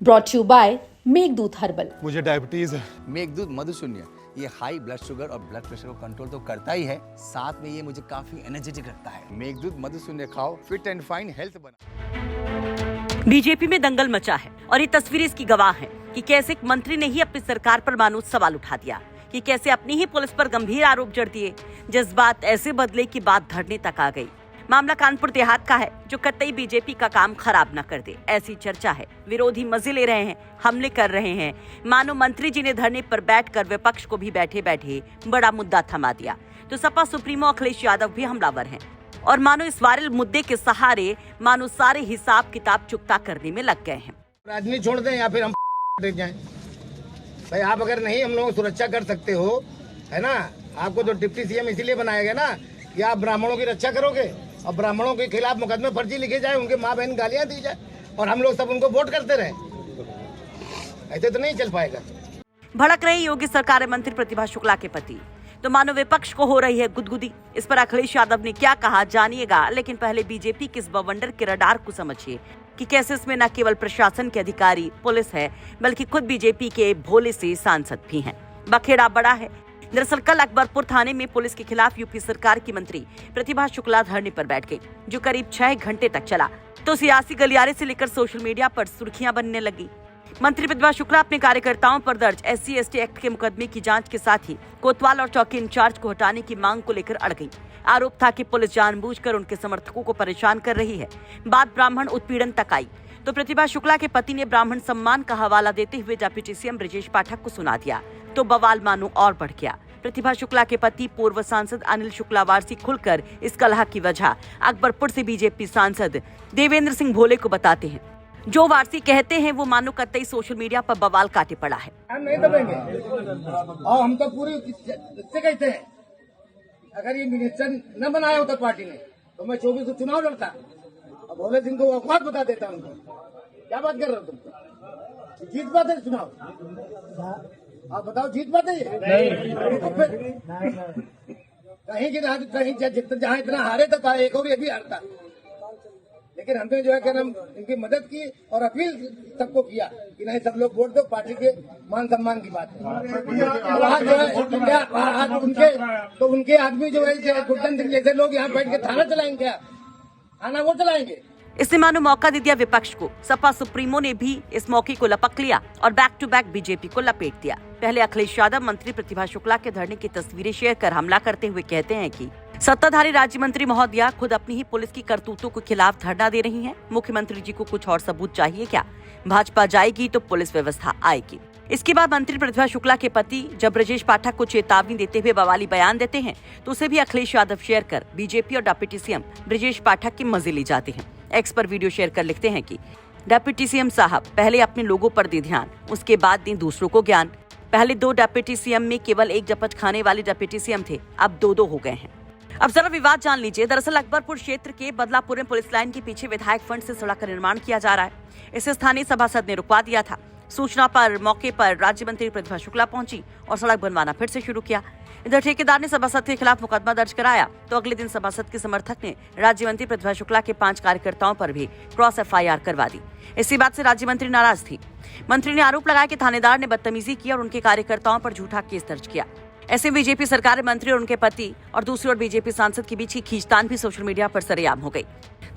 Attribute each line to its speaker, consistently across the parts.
Speaker 1: Brought you by Meghdoot herbal.
Speaker 2: मुझे diabetes है।
Speaker 3: मेघदूत मधुशून्य ये हाई ब्लड शुगर और ब्लड प्रेशर को कंट्रोल तो करता ही है, साथ में ये मुझे काफी एनर्जेटिक रखता है। मेघदूत मधुशून्य खाओ, फिट एंड फाइन हेल्थ बना।
Speaker 4: बीजेपी में दंगल मचा है और ये तस्वीरें इसकी गवाह हैं कि कैसे एक मंत्री ने ही अपनी सरकार पर मानो सवाल उठा दिया, कि कैसे अपनी ही पुलिस पर गंभीर आरोप जड़ दिए। जज्बात ऐसे बदले कि बात धरने तक आ गई। मामला कानपुर देहात का है, जो कतई बीजेपी का काम खराब न कर दे, ऐसी चर्चा है। विरोधी मजे ले रहे हैं, हमले कर रहे हैं, मानो मंत्री जी ने धरने पर बैठकर विपक्ष को भी बैठे बैठे बड़ा मुद्दा थमा दिया। तो सपा सुप्रीमो अखिलेश यादव भी हमलावर हैं और मानो इस वायरल मुद्दे के सहारे मानो सारे हिसाब किताब चुकता करने में लग गए हैं।
Speaker 5: राजनीति छोड़ दें या फिर हम जाएं। भाई आप अगर नहीं हम लोगों को सुरक्षा कर सकते हो, है ना, आपको तो डिप्टी सीएम इसीलिए बनाया गया ना कि आप ब्राह्मणों की रक्षा करोगे और ब्राह्मणों के खिलाफ मुकदमे फर्जी लिखे जाए, उनके माँ बहन गालियां दी जाए और हम लोग सब उनको वोट करते रहे। ऐसे तो नहीं चल पाएगा।
Speaker 4: भड़क रही योगी सरकार मंत्री प्रतिभा शुक्ला के पति, तो मानो विपक्ष को हो रही है गुदगुदी। इस पर अखिलेश यादव ने क्या कहा जानिएगा, लेकिन पहले बीजेपी के इस बवंडर के रडार को समझिए कि कैसे इसमें न केवल प्रशासन के अधिकारी पुलिस है, बल्कि खुद बीजेपी के भोले से सांसद भी हैं। बखेड़ा बड़ा है। दरअसल कल अकबरपुर थाने में पुलिस के खिलाफ यूपी सरकार की मंत्री प्रतिभा शुक्ला धरने पर बैठ गई, जो करीब 6 घंटे तक चला। तो सियासी गलियारे से लेकर सोशल मीडिया पर सुर्खियां बनने लगी। मंत्री प्रतिभा शुक्ला अपने कार्यकर्ताओं पर दर्ज SC/ST एक्ट के मुकदमे की जांच के साथ ही कोतवाल और चौकी इंचार्ज को हटाने की मांग को लेकर अड़ गई। आरोप था कि पुलिस जानबूझकर उनके समर्थकों को परेशान कर रही है। बात ब्राह्मण उत्पीड़न तक आई तो प्रतिभा शुक्ला के पति ने ब्राह्मण सम्मान का हवाला देते हुए डिप्टी सीएम ब्रजेश पाठक को सुना दिया, तो बवाल मानो और बढ़ गया। प्रतिभा शुक्ला के पति पूर्व सांसद अनिल शुक्ला वारसी खुलकर इस कलह की वजह अकबरपुर से बीजेपी सांसद देवेंद्र सिंह भोले को बताते हैं। जो वारसी कहते हैं वो मानो कतई सोशल मीडिया पर बवाल काटे पड़ा है।
Speaker 5: हम नहीं दबेंगे और हम तो पूरी इससे कहते हैं, अगर ये मिनिस्टर न बनाया होता पार्टी ने तो मैं 24 को चुनाव लड़ता और भोले सिंह को औकात बता देता उनको। क्या बात कर रहे हो तुम? जीत पाते चुनाव? आप बताओ, जीत पाते? नहीं। तो फिर कहीं जहाँ इतना हारे था एक और ये भी हारता, लेकिन हमने जो है क्या नाम इनकी मदद की और अपील सबको किया कि नहीं सब लोग वोट दो, पार्टी के मान सम्मान की बात है। वहाँ जो है आज उनके आदमी जो है गुड्डन सिंह जैसे लोग यहाँ बैठ के थाना चलाएंगे, क्या थाना वो चलाएंगे?
Speaker 4: इसने मानो मौका दे दिया विपक्ष को। सपा सुप्रीमो ने भी इस मौके को लपक लिया और बैक टू बैक बीजेपी को लपेट दिया। पहले अखिलेश यादव मंत्री प्रतिभा शुक्ला के धरने की तस्वीरें शेयर कर हमला करते हुए कहते हैं कि सत्ताधारी राज्य मंत्री महोदया खुद अपनी ही पुलिस की करतूतों के खिलाफ धरना दे रही हैं। मुख्यमंत्री जी को कुछ और सबूत चाहिए क्या? भाजपा जाएगी तो पुलिस व्यवस्था आएगी। इसके बाद मंत्री प्रतिभा शुक्ला के पति जब ब्रजेश पाठक को चेतावनी देते हुए बवाली बयान देते हैं, तो उसे भी अखिलेश यादव शेयर कर बीजेपी और डिप्टी सीएम ब्रजेश पाठक के मजे ले जाते हैं। एक्स पर वीडियो शेयर कर लिखते हैं कि डिप्टी सीएम साहब पहले अपने लोगों पर दे ध्यान, उसके बाद दें दूसरों को ज्ञान। पहले 2 डिप्टी सीएम में केवल 1 जपच खाने वाले डिप्टी सीएम थे, अब 2 हो गए हैं। अब जरा विवाद जान लीजिए। दरअसल अकबरपुर क्षेत्र के बदलापुर में पुलिस लाइन के पीछे विधायक फंड से सड़क का निर्माण किया जा रहा है। इसे स्थानीय सभासद ने रुकवा दिया था। सूचना पर मौके पर राज्य मंत्री प्रतिभा शुक्ला पहुंची और सड़क बनवाना फिर से शुरू किया। इधर ठेकेदार ने सभासद के खिलाफ मुकदमा दर्ज कराया, तो अगले दिन सभासद के समर्थक ने राज्य मंत्री प्रतिभा शुक्ला के 5 कार्यकर्ताओं पर भी क्रॉस FIR करवा दी। इसी बात से राज्य मंत्री नाराज थी। मंत्री ने आरोप लगाया कि थानेदार ने बदतमीजी की और उनके कार्यकर्ताओं पर झूठा केस दर्ज किया। ऐसे बीजेपी सरकार मंत्री और उनके पति और दूसरी ओर बीजेपी सांसद के बीच की खींचतान भी सोशल मीडिया पर सरेआम हो गई।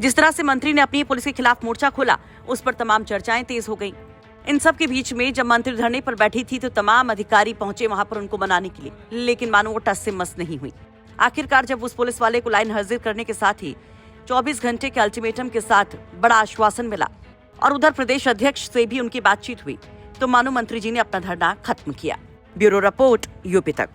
Speaker 4: जिस तरह से मंत्री ने अपनी पुलिस के खिलाफ मोर्चा खोला, उस पर तमाम चर्चाएं तेज हो गईं। इन सब के बीच में जब मंत्री धरने पर बैठी थी तो तमाम अधिकारी पहुंचे वहां पर उनको मनाने के लिए, लेकिन मानो वो टस से मस नहीं हुई। आखिरकार जब उस पुलिस वाले को लाइन हाजिर करने के साथ ही 24 घंटे के अल्टीमेटम के साथ बड़ा आश्वासन मिला और उधर प्रदेश अध्यक्ष से भी उनकी बातचीत हुई, तो मानो मंत्री जी ने अपना धरना खत्म किया। ब्यूरो रिपोर्ट यूपी तक।